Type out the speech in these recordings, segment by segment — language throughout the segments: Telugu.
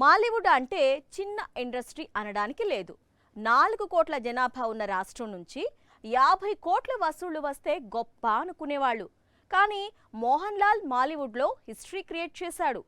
మాలీవుడ్ అంటే చిన్న ఇండస్ట్రీ అనడానికి లేదు. 4 కోట్ల జనాభా ఉన్న రాష్ట్రం నుంచి 50 కోట్ల వసూళ్లు వస్తే గొప్ప అనుకునేవాళ్ళు. కానీ మోహన్ లాల్ మాలీవుడ్లో హిస్టరీ క్రియేట్ చేశాడు.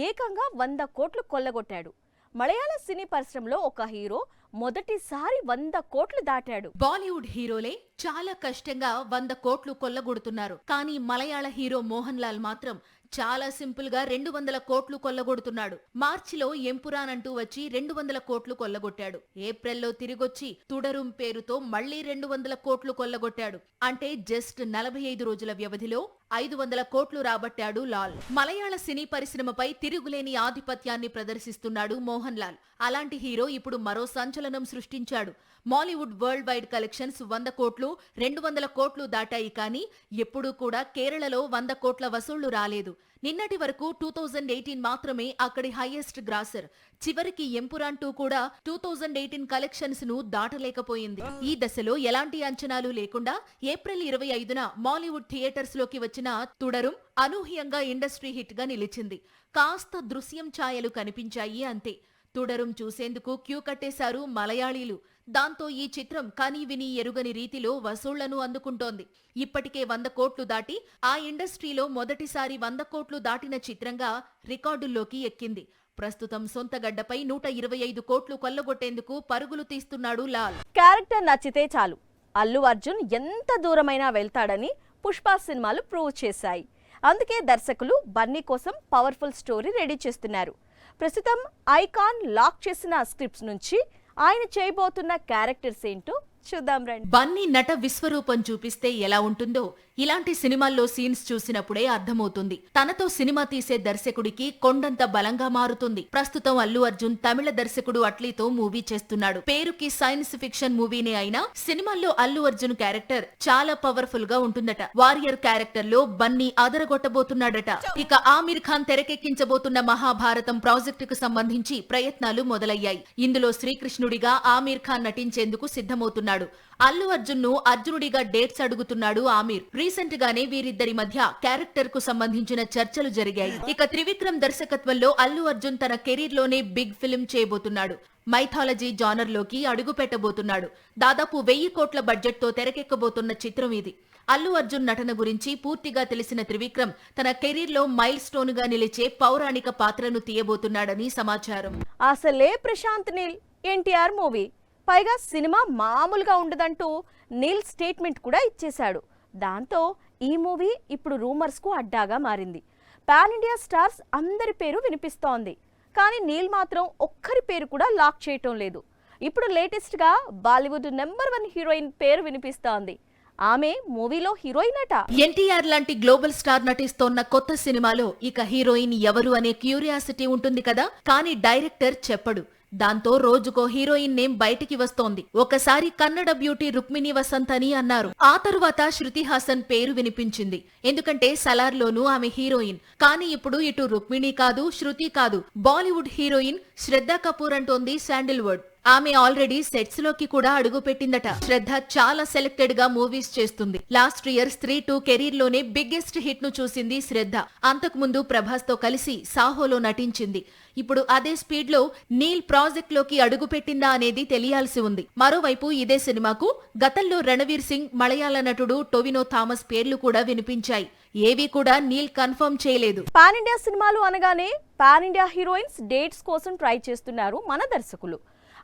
ఏకంగా 100 కోట్లు కొల్లగొట్టాడు. మలయాళ సినీ పరిశ్రమలో ఒక హీరో మొదటిసారి 100 కోట్లు దాటాడు. బాలీవుడ్ హీరోలే చాలా కష్టంగా 100 కోట్లు కొల్లగొడుతున్నారు. కానీ మలయాళ హీరో మోహన్ లాల్ మాత్రం చాలా సింపుల్ గా 200 కోట్లు కొల్లగొడుతున్నాడు. మార్చిలో ఎంపురాన్ అంటూ వచ్చి 200 కోట్లు కొల్లగొట్టాడు. ఏప్రిల్లో తిరిగొచ్చి తుడరుం పేరుతో మళ్లీ 200 కోట్లు కొల్లగొట్టాడు. అంటే జస్ట్ 45 రోజుల వ్యవధిలో 500 కోట్లు రాబట్టాడు లాల్. మలయాళ సినీ పరిశ్రమపై తిరుగులేని ఆధిపత్యాన్ని ప్రదర్శిస్తున్నాడు మోహన్ లాల్. అలాంటి హీరో ఇప్పుడు మరో సంచలనం సృష్టించాడు. మాలీవుడ్ వరల్డ్ వైడ్ కలెక్షన్స్ 100 కోట్లు 200 కోట్లు దాటాయి. కానీ ఎప్పుడూ కూడా కేరళలో 100 కోట్ల వసూళ్లు రాలేదు. నిన్నటి వరకు 2018 మాత్రమే అక్కడి హైయెస్ట్ గ్రాసర్. చివరికి ఎంపురాన్ 2 కూడా 2018 కలెక్షన్స్ ను దాటలేకపోయింది. ఈ దశలో ఎలాంటి అంచనాలు లేకుండా ఏప్రిల్ 25న మాలీవుడ్ థియేటర్స్ లోకి వచ్చిన తుడరుం అనూహ్యంగా ఇండస్ట్రీ హిట్ గా నిలిచింది. కాస్త దృశ్యం ఛాయలు కనిపించాయి అంతే. తుడరుం చూసేందుకు క్యూ కట్టేశారు మలయాళీలు. దాంతో ఈ చిత్రం కనీ విని ఎరుగని రీతిలో వసూళ్లను అందుకుంటోంది. ఇప్పటికే 100 కోట్లు దాటి ఆ ఇండస్ట్రీలో మొదటిసారి 100 కోట్లు దాటిన చిత్రంగా రికార్డుల్లోకి ఎక్కింది. ప్రస్తుతం సొంత గడ్డపై 125 కోట్లు కొల్లగొట్టేందుకు పరుగులు తీస్తున్నాడు లాల్. క్యారెక్టర్ నచ్చితే చాలు అల్లు అర్జున్ ఎంత దూరమైనా వెళ్తాడని పుష్ప సినిమాలు ప్రూవ్ చేశాయి. అందుకే దర్శకులు బన్నీ కోసం పవర్ఫుల్ స్టోరీ రెడీ చేస్తున్నారు. ప్రస్తుతం ఐకాన్ లాక్ చేసిన స్క్రిప్ట్స్ నుంచి ఆయన చేయబోతున్న క్యారెక్టర్స్ ఏంటో చూద్దాం రండి. బన్నీ నట విశ్వరూపం చూపిస్తే ఎలా ఉంటుందో ఇలాంటి సినిమాల్లో సీన్స్ చూసినప్పుడే అర్థమవుతుంది. తనతో సినిమా తీసే దర్శకుడికి కొండంత బలంగా మారుతుంది. ప్రస్తుతం అల్లు అర్జున్ తమిళ దర్శకుడు అట్లీతో మూవీ చేస్తున్నాడు. పేరుకి సైన్స్ ఫిక్షన్ మూవీనే అయినా సినిమాల్లో అల్లు అర్జున్ క్యారెక్టర్ చాలా పవర్ఫుల్ గా ఉంటుందట. వారియర్ క్యారెక్టర్ లో బన్నీ అదరగొట్టబోతున్నాడట. ఇక ఆమిర్ ఖాన్ తెరకెక్కించబోతున్న మహాభారతం ప్రాజెక్టు కు సంబంధించి ప్రయత్నాలు మొదలయ్యాయి. ఇందులో శ్రీకృష్ణుడిగా ఆమిర్ ఖాన్ నటించేందుకు సిద్ధమవుతున్నాడు. అల్లు అర్జున్ ను అర్జునుడిగా డేట్స్ అడుగుతున్నాడు ఆమిర్. రీసెంట్ గానే వీరిద్దరి మధ్య క్యారెక్టర్ కు సంబంధించిన చర్చలు జరిగాయి. ఇక త్రివిక్రమ్ దర్శకత్వంలో అల్లు అర్జున్ తన కెరీర్ లోనే బిగ్ ఫిల్మ్ చేయబోతున్నాడు. మైథాలజీ జానర్ లోకి అడుగు పెట్టబోతున్నాడు. దాదాపు 1000 కోట్ల బడ్జెట్ తో తెరకెక్కబోతున్న చిత్రం ఇది. అల్లు అర్జున్ నటన గురించి పూర్తిగా తెలిసిన త్రివిక్రమ్ తన కెరీర్ లో మైల్ స్టోన్ గా నిలిచే పౌరాణిక పాత్రను తీయబోతున్నాడని సమాచారం. అసలే ప్రశాంత్ నీల్ ఎన్టీఆర్ మూవీ, పైగా సినిమా మామూలుగా ఉండదంటూ నీల్ స్టేట్మెంట్ కూడా ఇచ్చేశాడు. దాంతో ఈ మూవీ ఇప్పుడు రూమర్స్ కు అడ్డాగా మారింది. పాన్ ఇండియా స్టార్స్ అందరి పేరు వినిపిస్తోంది. కానీ నీల్ మాత్రం ఒక్కరి పేరు కూడా లాక్ చేయటం లేదు. ఇప్పుడు లేటెస్ట్ గా బాలీవుడ్ నెంబర్ 1 హీరోయిన్ పేరు వినిపిస్తోంది. ఆమె మూవీలో హీరోయిన్ అట. ఎన్టీఆర్ లాంటి గ్లోబల్ స్టార్ నటిస్తోన్న కొత్త సినిమాలో ఇక హీరోయిన్ ఎవరు అనే క్యూరియాసిటీ ఉంటుంది కదా. కానీ డైరెక్టర్ చెప్పడు. దాంతో రోజుకో హీరోయిన్ నేమ్ బయటికి వస్తోంది. ఒకసారి కన్నడ బ్యూటీ రుక్మిణి వసంత్ అని అన్నారు. ఆ తరువాత శృతి హాసన్ పేరు వినిపించింది. ఎందుకంటే సలార్లోనూ ఆమె హీరోయిన్. కానీ ఇప్పుడు ఇటు రుక్మిణి కాదు, శృతి కాదు, బాలీవుడ్ హీరోయిన్ శ్రద్ధా కపూర్ అంటోంది శాండిల్వుడ్. ఆమె ఆల్రెడీ సెట్స్ లోకి కూడా అడుగు పెట్టిందట. శ్రద్ధ చాలా సెలెక్టెడ్ గా మూవీస్ చేస్తుంది. లాస్ట్ ఇయర్ స్త్రీ 2 కెరీర్ లోనే బిగ్గెస్ట్ హిట్ ను చూసింది శ్రద్ధ. అంతకుముందు ప్రభాస్ తో కలిసి సాహోలో నటించింది. ఇప్పుడు అదే స్పీడ్ లో నీల్ ప్రాజెక్ట్ లోకి అడుగు పెట్టిందా అనేది తెలియాల్సి ఉంది. మరోవైపు ఇదే సినిమాకు గతంలో రణవీర్ సింగ్, మలయాళ నటుడు టొవినో థామస్ పేర్లు కూడా వినిపించాయి. ఏవి కూడా నీల్ కన్ఫర్మ్ చేయలేదు. పాన్ ఇండియా సినిమాలు అనగానే పాన్ ఇండియా హీరోయిన్స్ డేట్స్ కోసం ట్రై చేస్తున్నారు మన దర్శకులు.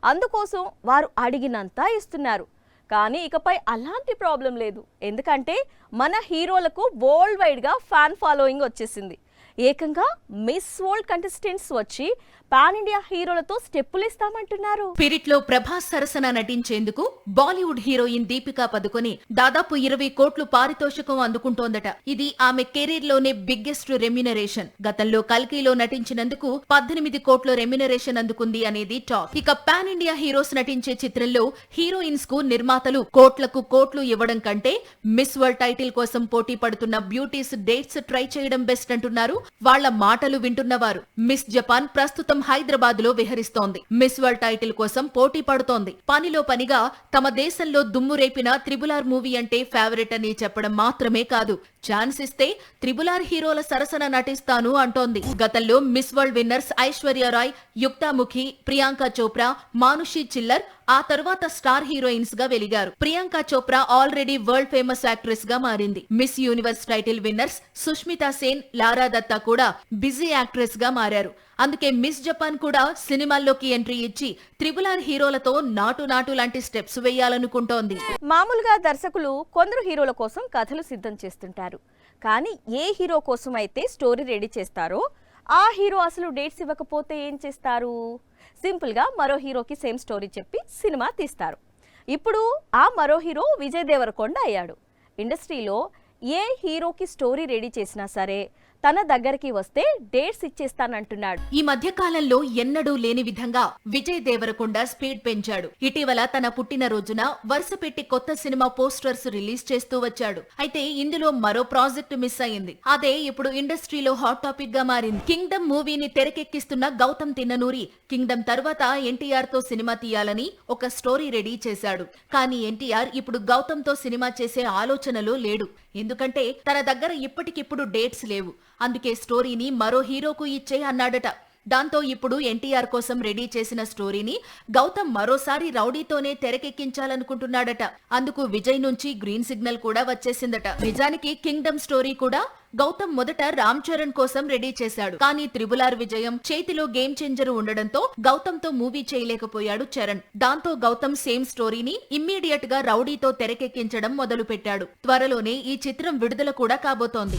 అందుకోసం వారు అడిగినంత ఇస్తున్నారు. కానీ ఇకపై అలాంటి ప్రాబ్లం లేదు. ఎందుకంటే మన హీరోలకు వరల్డ్ వైడ్ గా ఫ్యాన్ ఫాలోయింగ్ వచ్చేసింది. ఏకంగా మిస్ వరల్డ్ కంటెస్టెంట్స్ వచ్చి పాన్ ఇండియా హీరోలతో స్టెప్పులు ఇస్తామంటున్నారు. స్పిరిట్ లో ప్రభాస్ సరసన నటించేందుకు బాలీవుడ్ హీరోయిన్ దీపికా పదుకొని దాదాపు 20 కోట్లు పారితోషికం అందుకుంటోందట. ఇది ఆమె కెరీర్ లోనే బిగ్గెస్ట్ రెమ్యునరేషన్. గతంలో కల్కిలో నటించినందుకు 18 కోట్ల రెమ్యునరేషన్ అందుకుంది అనేది టాక్. ఇక పాన్ ఇండియా హీరోస్ నటించే చిత్రంలో హీరోయిన్స్ కు నిర్మాతలు కోట్లకు కోట్లు ఇవ్వడం కంటే మిస్ వరల్డ్ టైటిల్ కోసం పోటీ పడుతున్న బ్యూటీస్ డేట్స్ ట్రై చేయడం బెస్ట్ అంటున్నారు వాళ్ళ మాటలు వింటున్నవారు. మిస్ జపాన్ ప్రస్తుతం హైదరాబాద్ లో విహరిస్తోంది. మిస్ వరల్డ్ టైటిల్ కోసం పోటీ పడుతోంది. పనిలో పనిగా తమ దేశంలో దుమ్ము రేపిన త్రిబులార్ మూవీ అంటే ఫేవరెట్ అని చెప్పడం మాత్రమే కాదు, ఛాన్స్ ఇస్తే త్రిబులార్ హీరోల సరసన నటిస్తాను అంటోంది. గతంలో miss world winners Aishwarya Rai, Yukta Mookhey, Priyanka Chopra, Manushi Chhillar ఆ తర్వాత స్టార్ హీరోయిన్స్ గా వెలిగారు. Priyanka Chopra already world famous actress గా మారింది. Miss universe title winners Sushmita Sen, Lara Dutta కూడా బిజీ యాక్ట్రెస్ గా మారారు. అందుకే మిస్ జపాన్ కూడా సినిమాల్లోకి ఎంట్రీ ఇచ్చి త్రిబులార్ హీరోలతో నాటు లాంటి స్టెప్స్ వేయాలనుకుంటోంది. మామూలుగా దర్శకులు కొందరు హీరోల కోసం కథలు సిద్ధం చేస్తుంటారు. కానీ ఏ హీరో కోసం అయితే స్టోరీ రెడీ చేస్తారో ఆ హీరో అసలు డేట్స్ ఇవ్వకపోతే ఏం చేస్తారు? సింపుల్గా మరో హీరోకి సేమ్ స్టోరీ చెప్పి సినిమా తీస్తారు. ఇప్పుడు ఆ మరో హీరో విజయ్ దేవరకొండ అయ్యాడు. ఇండస్ట్రీలో ఏ హీరోకి స్టోరీ రెడీ చేసినా సరే తన దగ్గరికి వస్తే డేట్స్ ఇచ్చేస్తానంటున్నాడు. ఈ మధ్య కాలంలో ఎన్నడూ లేని విధంగా విజయ్ దేవరకొండ స్పీడ్ పెంచాడు. ఇటీవల తన పుట్టినరోజున వరుస పెట్టి కొత్త సినిమా పోస్టర్స్ రిలీజ్ చేస్తూ వచ్చాడు. అయితే ఇందులో మరో ప్రాజెక్ట్ మిస్ అయింది. అదే ఇప్పుడు ఇండస్ట్రీలో హాట్ టాపిక్ గా మారింది. కింగ్డమ్ మూవీని తెరకెక్కిస్తున్న గౌతమ్ తిన్ననూరి కింగ్డమ్ తర్వాత ఎన్టీఆర్ తో సినిమా తీయాలని ఒక స్టోరీ రెడీ చేశాడు. కానీ ఎన్టీఆర్ ఇప్పుడు గౌతమ్ తో సినిమా చేసే ఆలోచనలో లేడు. ఎందుకంటే తన దగ్గర ఇప్పటికిప్పుడు డేట్స్ లేవు. అందుకే స్టోరీని మరో హీరోకు ఇచ్చే అన్నాడట. దాంతో ఇప్పుడు ఎన్టీఆర్ కోసం రెడీ చేసిన స్టోరీని గౌతమ్ మరోసారి రౌడీతోనే తెరకెక్కించాలనుకుంటున్నాడట. అందుకు విజయ్ నుంచి గ్రీన్ సిగ్నల్ కూడా వచ్చేసిందట. నిజానికి కింగ్డమ్ స్టోరీ కూడా గౌతమ్ మొదట రామ్ చరణ్ కోసం రెడీ చేశాడు. కానీ త్రిబులార్ విజయం, చేతిలో గేమ్ చేంజర్ ఉండడంతో గౌతమ్ తో మూవీ చేయలేకపోయాడు చరణ్. దాంతో గౌతమ్ సేమ్ స్టోరీని ఇమ్మీడియట్ గా రౌడీతో తెరకెక్కించడం మొదలు పెట్టాడు. త్వరలోనే ఈ చిత్రం విడుదల కూడా కాబోతోంది.